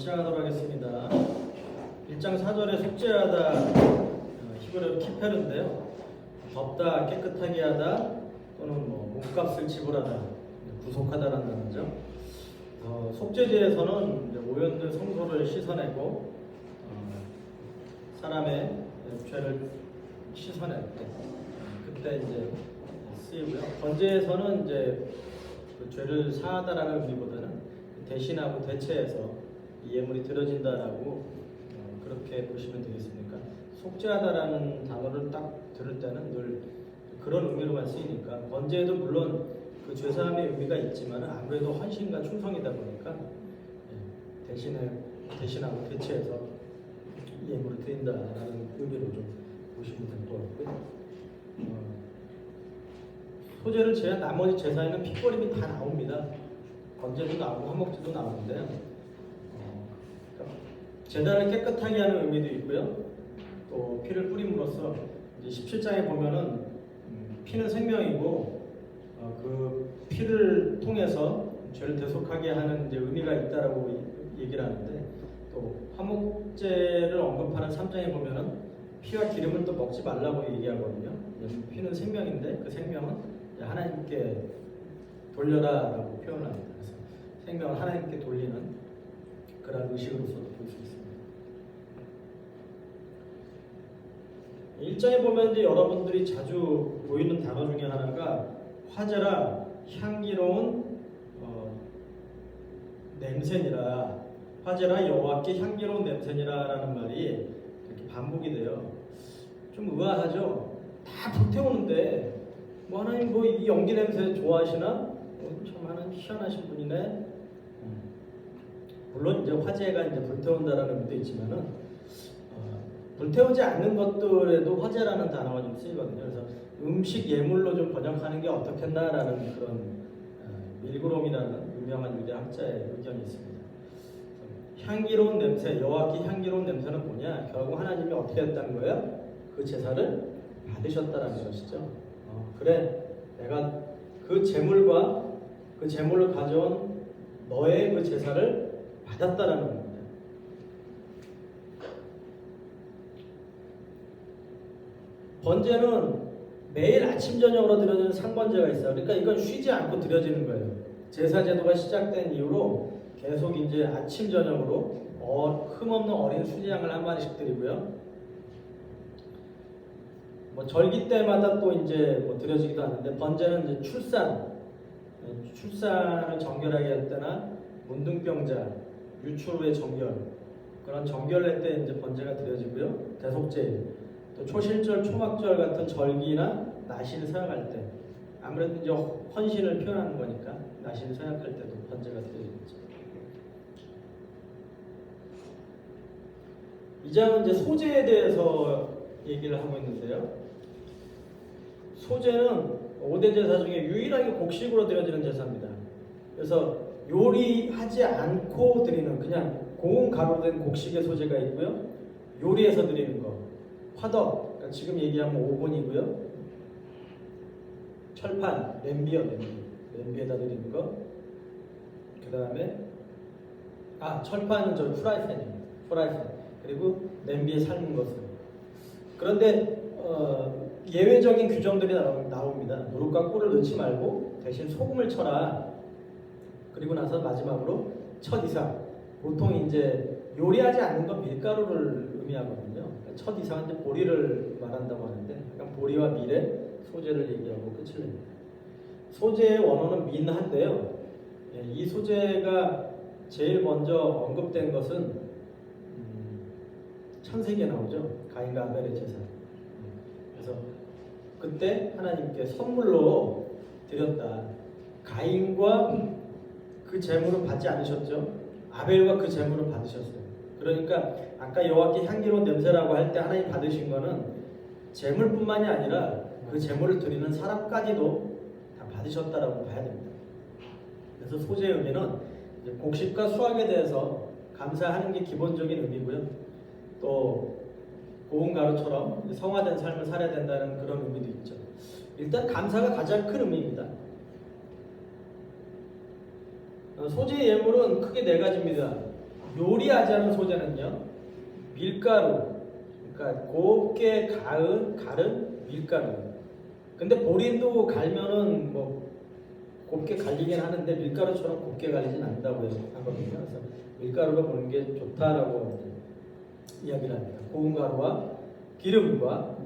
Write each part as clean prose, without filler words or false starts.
시작하도록 하겠습니다. 1장 4절에 속죄하다, 히브리어로 키페르인데요. 덮다, 깨끗하게 하다, 또는 몸값을 지불하다, 구속하다라는 단어죠. 속죄제에서는 오염된 성소를 씻어내고 사람의 죄를 씻어낼 때, 그때 이제 쓰이고요. 번제에서는 이제 그 죄를 사하다라는 의미보다는 대신하고 대체해서 이 예물이 드려진다라고 그렇게 보시면 되겠습니까? 속죄하다라는 단어를 딱 들을 때는 늘 그런 의미로만 쓰이니까, 번제에도 물론 그 죄사함의 의미가 있지만 아무래도 헌신과 충성이다 보니까 대신하고 대체해서 이 예물을 드린다라는 의미로 좀 보시면 될 것 같고요. 소제를 제한 나머지 제사에는 피버림이 다 나옵니다. 번제도 나오고 화목제도 나오는데, 제단을 깨끗하게 하는 의미도 있고요. 또 피를 뿌림으로써 이제 17장에 보면은 피는 생명이고 그 피를 통해서 죄를 대속하게 하는 이제 의미가 있다라고 얘기를 하는데, 또 화목제를 언급하는 3장에 보면은 피와 기름을 또 먹지 말라고 얘기하거든요. 피는 생명인데 그 생명은 하나님께 돌려라라고 표현을 합니다. 그래서 생명을 하나님께 돌리는 그런 의식으로서도 볼 수 있습니다. 1장에 보면 이제 여러분들이 자주 보이는 단어 중에 하나가 화제라, 향기로운 냄새니라, 화제라 여호와께 향기로운 냄새니라라는 말이 이렇게 반복이 돼요. 좀 의아하죠? 다 불태우는데 하나님 이 연기 냄새 좋아하시나? 참 하나님 희한하신 분이네. 물론 이제 화제가 이제 불태운다라는 의미도 있지만은 불태우지 않는 것들에도 화제라는 단어가 좀 쓰이거든요. 그래서 음식 예물로 좀 번역하는 게 어떻겠나라는 그런 밀그롬이라는 유명한 유대 학자의 의견이 있습니다. 향기로운 냄새, 여호와께 향기로운 냄새는 뭐냐? 결국 하나님이 어떻게 했다는 거예요? 그 제사를 받으셨다라는 것이죠. 그래, 내가 그 제물과 그 제물을 가져온 너의 그 제사를 받았다라는 겁니다. 번제는 매일 아침 저녁으로 드려지는 상번제가 있어요. 그러니까 이건 쉬지 않고 드려지는 거예요. 제사 제도가 시작된 이후로 계속 이제 아침 저녁으로 흠없는 어린 순양을 한 마리씩 드리고요. 절기 때마다 또 이제 드려지기도 하는데, 번제는 이제 출산을 정결하게 할 때나 문둥병자, 유출 후의 정결, 그런 정결할 때 이제 번제가 드려지고요. 대속제, 또 초실절, 초막절 같은 절기나 나시를 서약할 때, 아무래도 이제 헌신을 표현하는 거니까 나시를 서약할 때도 번제가 드려지겠죠. 이 장은 이제 소제에 대해서 얘기를 하고 있는데요. 소제는 5대 제사 중에 유일하게 곡식으로 드려지는 제사입니다. 그래서 요리하지 않고 드리는, 그냥 고운 가루로 된 곡식의 소제가 있고요. 요리해서 드리는 거, 화덕, 그러니까 지금 얘기하면 오븐이고요. 철판, 냄비에다 드리는 거. 그 다음에 철판은 프라이팬입니다. 프라이팬. 그리고 냄비에 삶은 것은. 그런데 예외적인 규정들이 나옵니다. 누룩과 꿀을 넣지 말고 대신 소금을 쳐라. 그리고 나서 마지막으로 첫 이상. 보통 이제 요리하지 않는 건 밀가루를 의미하거든요. 첫 이상은 이제 보리를 말한다고 하는데, 약간 보리와 밀의 소제를 얘기하고 끝을 냅니다. 소제의 원어는 민한데요. 이 소제가 제일 먼저 언급된 것은 창세기에 나오죠. 가인과 아벨의 제사. 그래서 그때 하나님께 선물로 드렸다. 가인과 그 제물은 받지 않으셨죠. 아벨과 그 제물은 받으셨어요. 그러니까 아까 여호와께 향기로운 냄새라고 할 때 하나님 받으신 거는 제물뿐만이 아니라 그 제물을 드리는 사람까지도 다 받으셨다라고 봐야 됩니다. 그래서 소제의 의미는 곡식과 수확에 대해서 감사하는 게 기본적인 의미고요. 또 고운 가루처럼 성화된 삶을 살아야 된다는 그런 의미도 있죠. 일단 감사가 가장 큰 의미입니다. 소제의 예물은 크게 네 가지입니다. 요리하지 않은 소재는요, 밀가루, 그러니까 곱게 갈은 밀가루. 근데 보린도 갈면은 뭐 곱게 갈리긴 하는데 밀가루처럼 곱게 갈리진 않는다고 하거든요. 그래서 밀가루가 보는 게 좋다라고 이야기를 합니다. 고운 가루와 기름과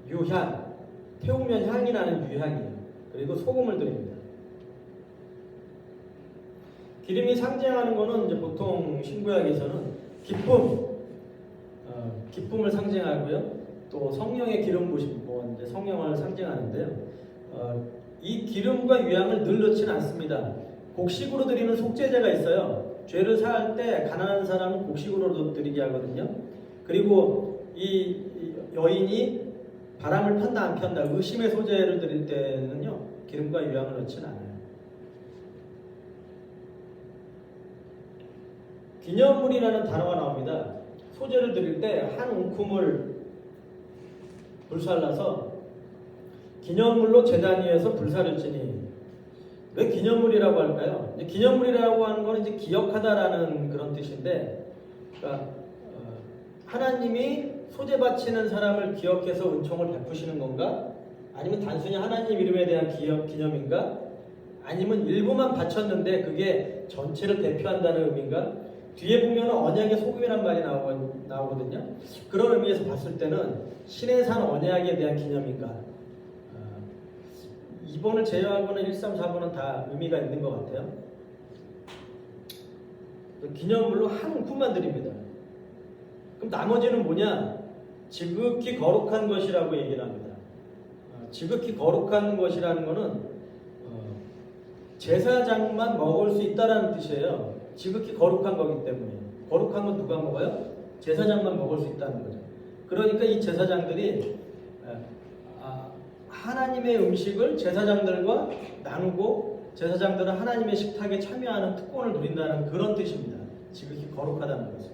유향, 태우면 향이 나는 유향이에요. 그리고 소금을 드립니다. 기름이 상징하는 거는 이제 보통 신구약에서는 기쁨을 상징하고요. 또 성령의 기름 부심, 이제 성령을 상징하는데요. 이 기름과 유향을 늘 넣지는 않습니다. 곡식으로 드리는 속죄제가 있어요. 죄를 사할 때 가난한 사람은 곡식으로 드리게 하거든요. 그리고 이 여인이 바람을 편다 안 편다 의심의 소재를 드릴 때는요, 기름과 유향을 넣지는 않아요. 기념물이라는 단어가 나옵니다. 소재를 드릴 때 한 움큼을 불살라서 기념물로 제단 위에서 불사를 지니. 왜 기념물이라고 할까요? 기념물이라고 하는 건 이제 기억하다라는 그런 뜻인데, 그러니까 하나님이 소재 바치는 사람을 기억해서 은총을 베푸시는 건가? 아니면 단순히 하나님 이름에 대한 기념인가? 아니면 일부만 바쳤는데 그게 전체를 대표한다는 의미인가? 뒤에 보면 언약의 소금이란 말이 나오거든요. 그런 의미에서 봤을 때는 신의 산 언약에 대한 기념인가? 2번을 제외하고는 1, 3, 4번은 다 의미가 있는 것 같아요. 기념물로 한 움큼만 드립니다. 그럼 나머지는 뭐냐? 지극히 거룩한 것이라고 얘기를 합니다. 지극히 거룩한 것이라는 것은 제사장만 먹을 수 있다라는 뜻이에요. 지극히 거룩한 거기 때문에. 거룩한 건 누가 먹어요? 제사장만 먹을 수 있다는 거죠. 그러니까 이 제사장들이 하나님의 음식을 제사장들과 나누고 제사장들은 하나님의 식탁에 참여하는 특권을 누린다는 그런 뜻입니다. 지극히 거룩하다는 거죠.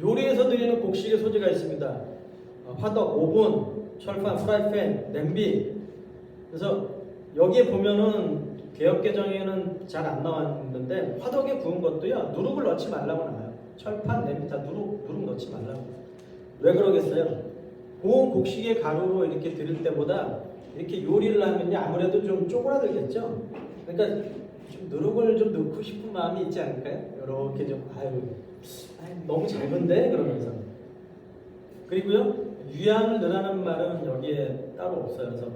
요리에서 드리는 곡식의 소재가 있습니다. 화덕, 오븐, 철판, 프라이팬, 냄비. 그래서 여기에 보면은 개역개정에는 잘 안 나왔는데 화덕에 구운 것도요, 누룩을 넣지 말라고 나와요. 철판, 냄비 다 누룩 넣지 말라고. 왜 그러겠어요? 고운 곡식의 가루로 이렇게 드릴 때보다 이렇게 요리를 하면요, 아무래도 좀 쪼그라들겠죠. 그러니까 좀 누룩을 좀 넣고 싶은 마음이 있지 않을까요? 이렇게 좀 너무 작은데 그러면서. 그리고요, 유향을 넣으라는 말은 여기에 따로 없어요. 그래서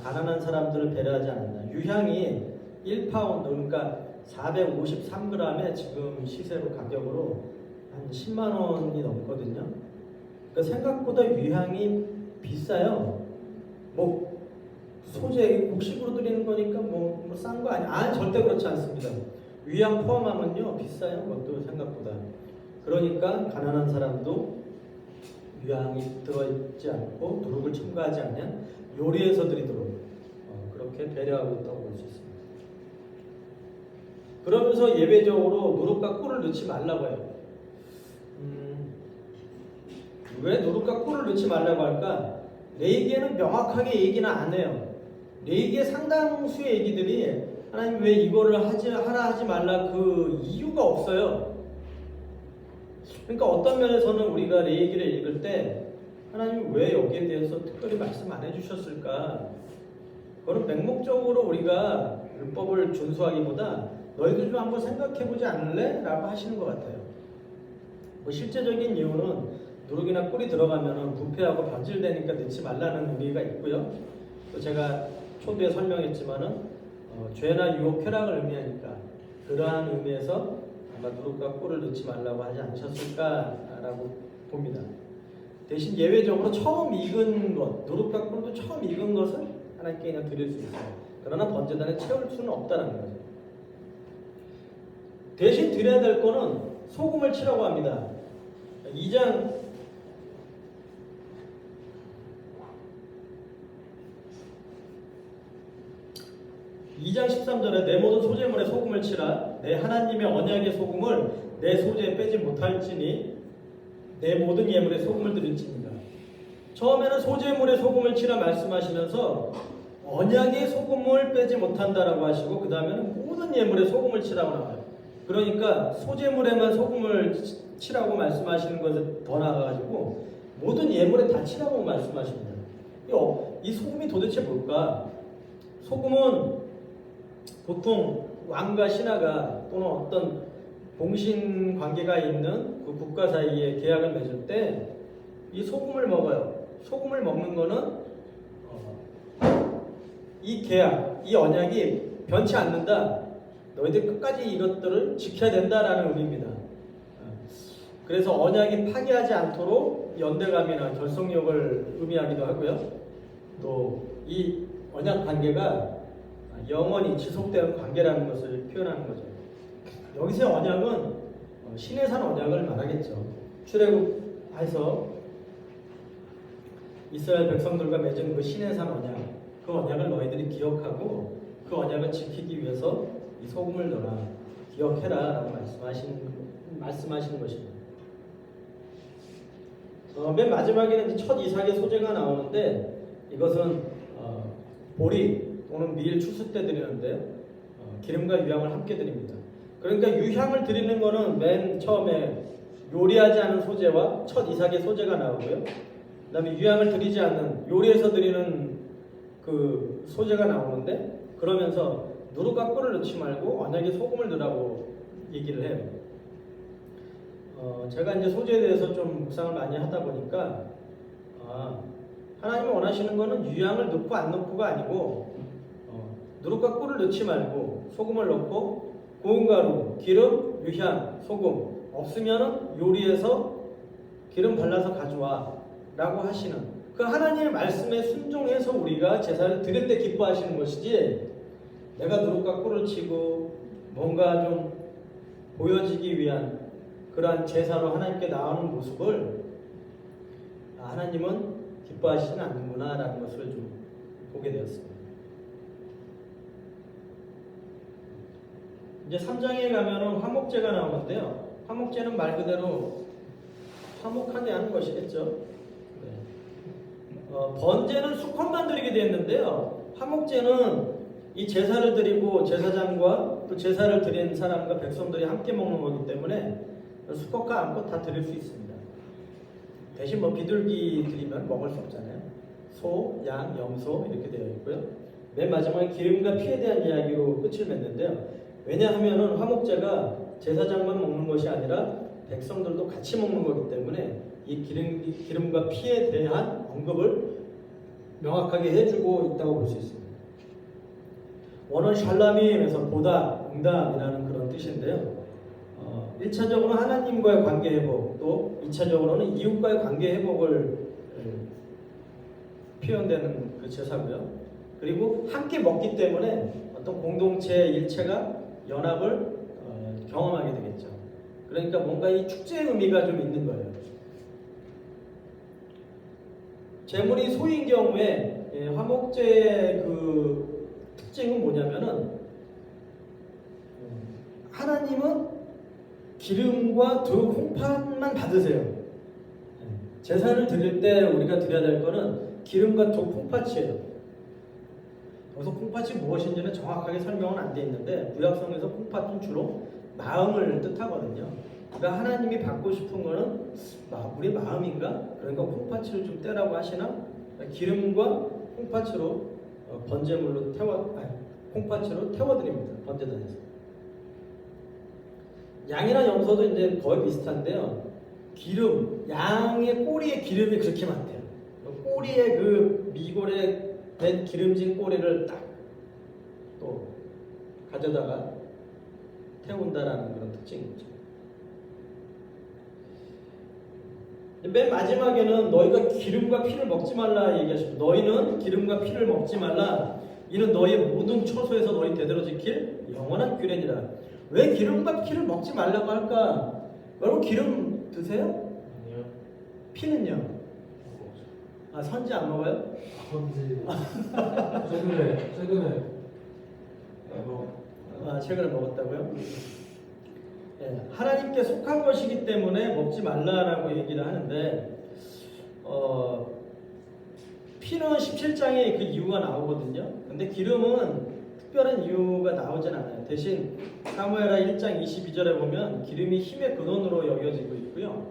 가난한 사람들을 배려하지 않는다. 유향이 1파운드, 그러니까 453g에 지금 시세로 가격으로 한 10만 원이 넘거든요. 그러니까 생각보다 유향이 비싸요. 뭐 소재 곡식으로 드리는 거니까 뭐 싼 거 아니야? 절대 그렇지 않습니다. 유향 포함하면요 비싸요. 그것도 생각보다. 그러니까 가난한 사람도 유향이 들어있지 않고 누룩을 첨가하지 않으면 요리해서 드리도록 그렇게 배려하고 있다고 볼 수 있습니다. 그러면서 예배적으로 누룩과 꿀을 넣지 말라고 해요. 왜 누룩과 꿀을 넣지 말라고 할까? 레위기에는 명확하게 얘기는 안 해요. 레위기의 상당수의 얘기들이 하나님 왜 이거를 하라 하지 말라 그 이유가 없어요. 그러니까 어떤 면에서는 우리가 레위기를 읽을 때 하나님 왜 여기에 대해서 특별히 말씀 안 해주셨을까? 그건 맹목적으로 우리가 율법을 준수하기보다 너희들 좀 한번 생각해보지 않을래? 라고 하시는 것 같아요. 뭐 실제적인 이유는 누룩이나 꿀이 들어가면 부패하고 변질되니까 넣지 말라는 의미가 있고요. 또 제가 초두에 설명했지만은 죄나 유혹, 쾌락을 의미하니까 그러한 의미에서 아마 누룩과 꿀을 넣지 말라고 하지 않으셨을까라고 봅니다. 대신 예외적으로 처음 익은 것, 누룩과 꿀도 처음 익은 것을 하나님께 그냥 드릴 수 있어요. 그러나 번제단에 채울 수는 없다는 거죠. 대신 드려야 될 거는 소금을 치라고 합니다. 2장 13절에 내 모든 소재물에 소금을 치라. 내 하나님의 언약의 소금을 내 소재에 빼지 못할지니 내 모든 예물에 소금을 드릴지니라. 처음에는 소재물에 소금을 치라 말씀하시면서 언약의 소금을 빼지 못한다라고 하시고 그 다음에는 모든 예물에 소금을 치라고 나와요. 그러니까 소재물에만 소금을 칠하고 말씀하시는 것에 더 나아가지고 모든 예물에 다 칠하고 말씀하십니다. 이 소금이 도대체 뭘까? 소금은 보통 왕과 신하가 또는 어떤 공신 관계가 있는 그 국가 사이에 계약을 맺을 때 이 소금을 먹어요. 소금을 먹는 거는 이 계약, 이 언약이 변치 않는다. 너희들 끝까지 이것들을 지켜야 된다라는 의미입니다. 그래서 언약이 파기하지 않도록 연대감이나 결속력을 의미하기도 하고요. 또 이 언약 관계가 영원히 지속되는 관계라는 것을 표현하는 거죠. 여기서의 언약은 신의 산 언약을 말하겠죠. 출애굽해서 이스라엘 백성들과 맺은 그 신의 산 언약, 그 언약을 너희들이 기억하고 그 언약을 지키기 위해서 이 소금을 넣어라, 기억해라 라고 말씀하시는 것입니다. 맨 마지막에는 첫 이삭의 소재가 나오는데 이것은 보리 또는 밀 추수 때 드리는데 기름과 유향을 함께 드립니다. 그러니까 유향을 드리는 것은 맨 처음에 요리하지 않은 소재와 첫 이삭의 소재가 나오고요. 그 다음에 유향을 드리지 않는 요리해서 드리는 그 소재가 나오는데 그러면서 누룩과 꿀을 넣지 말고 언약에 소금을 넣으라고 얘기를 해요. 제가 이제 소재에 대해서 좀 묵상을 많이 하다 보니까 하나님이 원하시는 거는 유향을 넣고 안 넣고가 아니고 누룩과 꿀을 넣지 말고 소금을 넣고 고운 가루, 기름, 유향, 소금 없으면은 요리해서 기름 발라서 가져와 라고 하시는 그 하나님의 말씀에 순종해서 우리가 제사를 드릴 때 기뻐하시는 것이지 내가 누룩과 꿀을 치고 뭔가 좀 보여지기 위한 그러한 제사로 하나님께 나오는 모습을 하나님은 기뻐하시지 않는구나 라는 것을 좀 보게 되었습니다. 이제 3장에 가면은 화목제가 나오는데요. 화목제는 말 그대로 화목하게 하는 것이겠죠. 번제는 수컷만 드리게 되었는데요. 화목제는 이 제사를 드리고 제사장과 또 제사를 드린 사람과 백성들이 함께 먹는 거기 때문에 수컷과 암컷 다 드릴 수 있습니다. 대신 비둘기 드리면 먹을 수 없잖아요. 소, 양, 염소 이렇게 되어 있고요. 맨 마지막에 기름과 피에 대한 이야기로 끝을 맺는데요. 왜냐하면 화목제가 제사장만 먹는 것이 아니라 백성들도 같이 먹는 거기 때문에 이 기름과 피에 대한 언급을 명확하게 해주고 있다고 볼 수 있습니다. 원어는 샬람임에서 보다, 응답이라는 그런 뜻인데요. 1차적으로 하나님과의 관계 회복, 또 2차적으로는 이웃과의 관계 회복을 표현되는 그 제사고요. 그리고 함께 먹기 때문에 어떤 공동체, 일체가 연합을 경험하게 되겠죠. 그러니까 뭔가 이 축제의 의미가 좀 있는 거예요. 제물이 소인 경우에 화목제의 그 특징은 뭐냐면은 하나님은 기름과 두 콩팥만 받으세요. 제사를 드릴 때 우리가 드려야 될 거는 기름과 두 콩팥이에요. 여기서 콩팥이 무엇인지는 정확하게 설명은 안 돼 있는데 구약성에서 콩팥은 주로 마음을 뜻하거든요. 그러니까 하나님이 받고 싶은 거는 우리 마음인가? 그러니까 콩팥을 좀 떼라고 하시나? 기름과 콩팥으로 번제물로 콩팥으로 태워드립니다. 번제단에서. 양이나 염소도 이제 거의 비슷한데요. 기름, 양의 꼬리에 기름이 그렇게 많대요. 꼬리에 그 미골에 된 기름진 꼬리를 딱 또 가져다가 태운다라는 그런 특징이 있죠. 맨 마지막에는 너희가 기름과 피를 먹지 말라 얘기하십니다. 너희는 기름과 피를 먹지 말라. 이는 너희의 모든 처소에서 너희 대대로 지킬 영원한 규례니라. 왜 기름과 피를 먹지 말라고 할까? 여러분 기름 드세요? 아니요. 피는요? 선지 안 먹어요? 선지. 최근에 최근에 먹었다고요? 네, 하나님께 속한 것이기 때문에 먹지 말라라고 얘기를 하는데 피는 17장에 그 이유가 나오거든요. 근데 기름은 특별한 이유가 나오진 않아요. 대신 사무엘하 1장 22절에 보면 기름이 힘의 근원으로 여겨지고 있고요.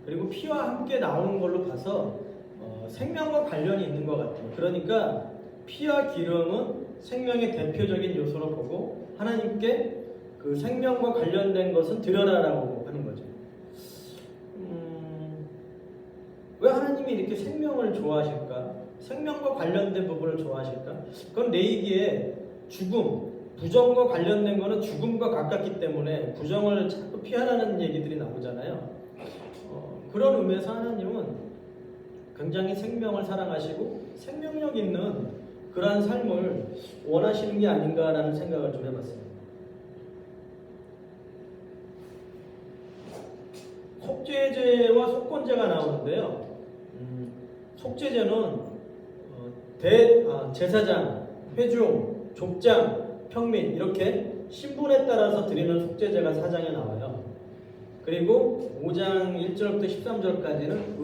그리고 피와 함께 나오는 걸로 봐서 생명과 관련이 있는 것 같아요. 그러니까 피와 기름은 생명의 대표적인 요소로 보고 하나님께 그 생명과 관련된 것은 드러나라고 하는 거죠. 왜 하나님이 이렇게 생명을 좋아하실까? 생명과 관련된 부분을 좋아하실까? 그건 레위기에 죽음, 부정과 관련된 거는 죽음과 가깝기 때문에 부정을 자꾸 피하라는 얘기들이 나오잖아요. 그런 의미에서 하나님은 굉장히 생명을 사랑하시고 생명력 있는 그러한 삶을 원하시는 게 아닌가라는 생각을 좀 해봤습니다. 속죄제와 속건제가 나오는데요. 속죄제는 제사장, 회중, 족장, 평민 이렇게 신분에 따라서 드리는 속죄제가 4장에 나와요. 그리고 5장 1절부터 13절까지는